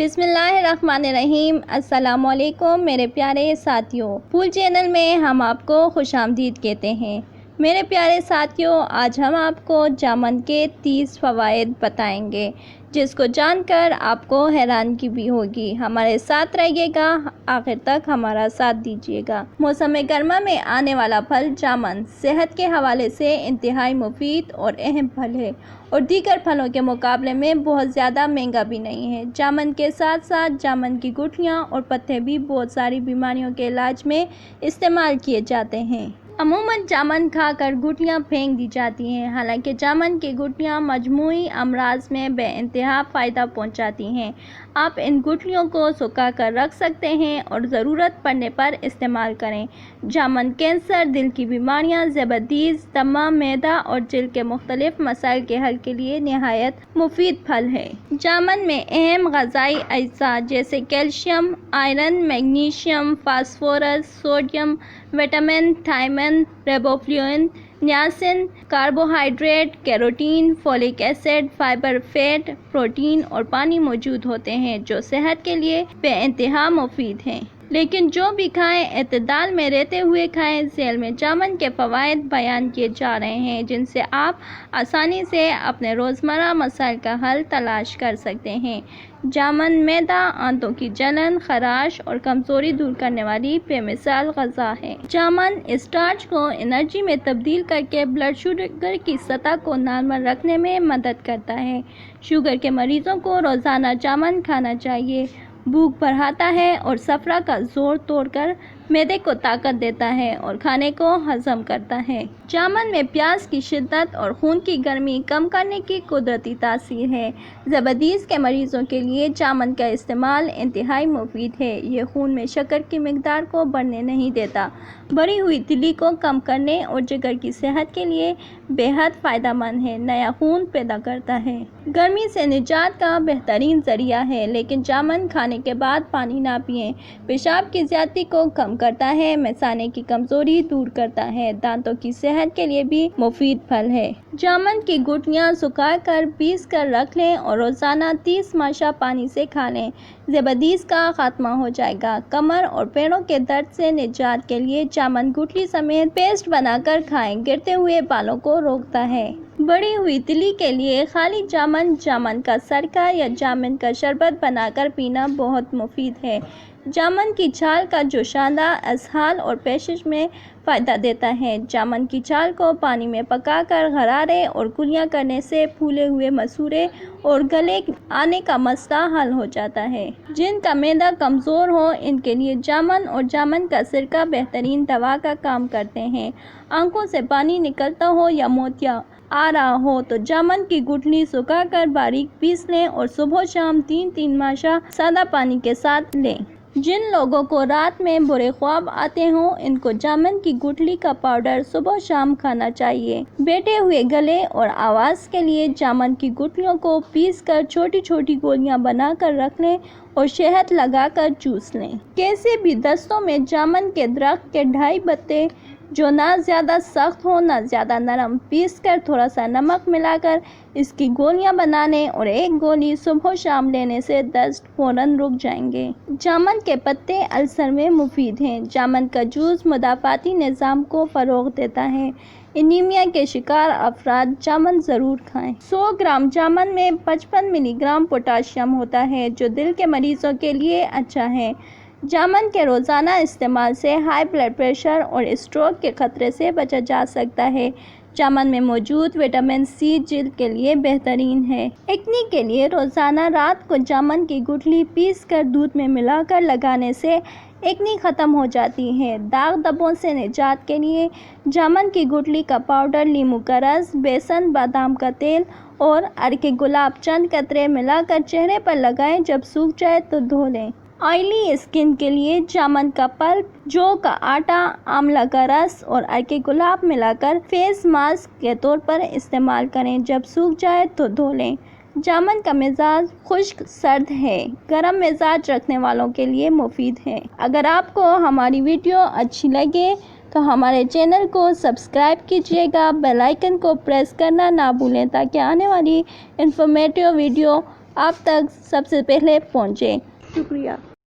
بسم اللہ الرحمن الرحیم۔ السلام علیکم میرے پیارے ساتھیوں، پھول چینل میں ہم آپ کو خوش آمدید کہتے ہیں۔ میرے پیارے ساتھیوں، آج ہم آپ کو جامن کے 30 فوائد بتائیں گے، جس کو جان کر آپ کو حیرانگی بھی ہوگی۔ ہمارے ساتھ رہیے گا، آخر تک ہمارا ساتھ دیجیے گا۔ موسم گرما میں آنے والا پھل جامن صحت کے حوالے سے انتہائی مفید اور اہم پھل ہے اور دیگر پھلوں کے مقابلے میں بہت زیادہ مہنگا بھی نہیں ہے۔ جامن کے ساتھ ساتھ جامن کی گٹھلیاں اور پتے بھی بہت ساری بیماریوں کے علاج میں استعمال کیے جاتے ہیں۔ عموماً جامن کھا کر گٹھلیاں پھینک دی جاتی ہیں، حالانکہ جامن کی گٹھلیاں مجموعی امراض میں بے انتہا فائدہ پہنچاتی ہیں۔ آپ ان گٹھلیوں کو سکھا کر رکھ سکتے ہیں اور ضرورت پڑنے پر استعمال کریں۔ جامن کینسر، دل کی بیماریاں، ذیابیطس، دمہ، معدہ اور جلد کے مختلف مسائل کے حل کے لیے نہایت مفید پھل ہے۔ جامن میں اہم غذائی اجزاء جیسے calcium, iron, magnesium, phosphorus, sodium, vitamin, thiamine, riboflavin, niacin, carbohydrate, carotene, folic acid, fibre, fat, protein اور پانی موجود ہوتے ہیں جو صحت کے لیے بے انتہا مفید ہیں۔ لیکن جو بھی کھائیں اعتدال میں رہتے ہوئے کھائیں۔ ذیل میں جامن کے فوائد بیان کیے جا رہے ہیں جن سے آپ آسانی سے اپنے روزمرہ مسائل کا حل تلاش کر سکتے ہیں۔ جامن معدہ، آنتوں کی جلن، خراش اور کمزوری دور کرنے والی بے مثال غذا ہے۔ جامن اسٹارچ کو انرجی میں تبدیل کر کے بلڈ شوگر کی سطح کو نارمل رکھنے میں مدد کرتا ہے۔ شوگر کے مریضوں کو روزانہ جامن کھانا چاہیے۔ بھوک بڑھاتا ہے اور صفرا کا زور توڑ کر معدے کو طاقت دیتا ہے اور کھانے کو ہضم کرتا ہے۔ جامن میں پیاس کی شدت اور خون کی گرمی کم کرنے کی قدرتی تاثیر ہے۔ ذیابیطس کے مریضوں کے لیے جامن کا استعمال انتہائی مفید ہے۔ یہ خون میں شکر کی مقدار کو بڑھنے نہیں دیتا، بڑھی ہوئی تلی کو کم کرنے اور جگر کی صحت کے لیے بے حد فائدہ مند ہے۔ نیا خون پیدا کرتا ہے۔ گرمی سے نجات کا بہترین ذریعہ ہے، لیکن جامن کھانے کے بعد پانی نہ پئیں۔ پیشاب کی زیادتی کو کم کرتا ہے، مثانے کی کمزوری دور کرتا ہے، دانتوں کی صحت کے لیے بھی مفید پھل ہے۔ جامن کی گٹھلیاں سکھا کر پیس کر رکھ لیں اور روزانہ 30 ماشا پانی سے کھا لیں۔ ذیابیطس کا خاتمہ ہو جائے گا۔ کمر اور پیروں کے درد سے نجات کے لیے جامن گٹھلی سمیت پیسٹ بنا کر کھائیں، گرتے ہوئے بالوں کو روکتا ہے۔ بڑھی ہوئی تلی کے لیے خالی جامن کا سرکہ یا جامن کا شربت بنا کر پینا بہت مفید ہے۔ جامن کی چھال کا جوشاندہ اسہال اور پیشش میں فائدہ دیتا ہے۔ جامن کی چھال کو پانی میں پکا کر غرارے اور کلیاں کرنے سے پھولے ہوئے مسورے اور گلے آنے کا مسئلہ حل ہو جاتا ہے۔ جن کا معدہ کمزور ہو ان کے لیے جامن اور جامن کا سرکہ بہترین دوا کا کام کرتے ہیں۔ آنکھوں سے پانی نکلتا ہو یا موتیا آ رہا ہو تو جامن کی گٹھلی سکھا کر باریک پیس لیں اور صبح و شام 3 ماشا سادہ پانی کے ساتھ لیں۔ جن لوگوں کو رات میں برے خواب آتے ہوں ان کو جامن کی گٹھلی کا پاؤڈر صبح و شام کھانا چاہیے۔ بیٹھے ہوئے گلے اور آواز کے لیے جامن کی گٹھلیوں کو پیس کر چھوٹی چھوٹی گولیاں بنا کر رکھ لیں اور شہد لگا کر چوس لیں۔ کیسے بھی دستوں میں جامن کے درخت کے 2.5 پتے جو نہ زیادہ سخت ہوں نہ زیادہ نرم، پیس کر تھوڑا سا نمک ملا کر اس کی گولیاں بنا لیں اور 1 گولی صبح و شام لینے سے دست فوراً رک جائیں گے۔ جامن کے پتے السر میں مفید ہیں۔ جامن کا جوس مدافعتی نظام کو فروغ دیتا ہے۔ انیمیا کے شکار افراد جامن ضرور کھائیں۔ 100 گرام جامن میں 55 ملی گرام پوٹاشیم ہوتا ہے جو دل کے مریضوں کے لیے اچھا ہے۔ جامن کے روزانہ استعمال سے ہائی بلڈ پریشر اور اسٹروک کے خطرے سے بچا جا سکتا ہے۔ جامن میں موجود وٹامن سی جلد کے لیے بہترین ہے۔ ایکنی کے لیے روزانہ رات کو جامن کی گٹھلی پیس کر دودھ میں ملا کر لگانے سے ایکنی ختم ہو جاتی ہے۔ داغ دھبوں سے نجات کے لیے جامن کی گٹھلی کا پاؤڈر لیموں کا رس، بیسن، بادام کا تیل اور عرق گلاب چند قطرے ملا کر چہرے پر لگائیں، جب سوکھ جائے تو دھو لیں۔ آئلی اسکن کے لیے جامن کا پلپ، جو کا آٹا، آملہ کا رس اور عرق گلاب ملا کر فیس ماسک کے طور پر استعمال کریں، جب سوکھ جائے تو دھو لیں۔ جامن کا مزاج خشک سرد ہے، گرم مزاج رکھنے والوں کے لیے مفید ہے۔ اگر آپ کو ہماری ویڈیو اچھی لگے تو ہمارے چینل کو سبسکرائب کیجیے گا، بیل آئیکن کو پریس کرنا نہ بھولیں تاکہ آنے والی انفارمیٹیو ویڈیو آپ تک سب سے پہلے پہنچے۔ شکریہ۔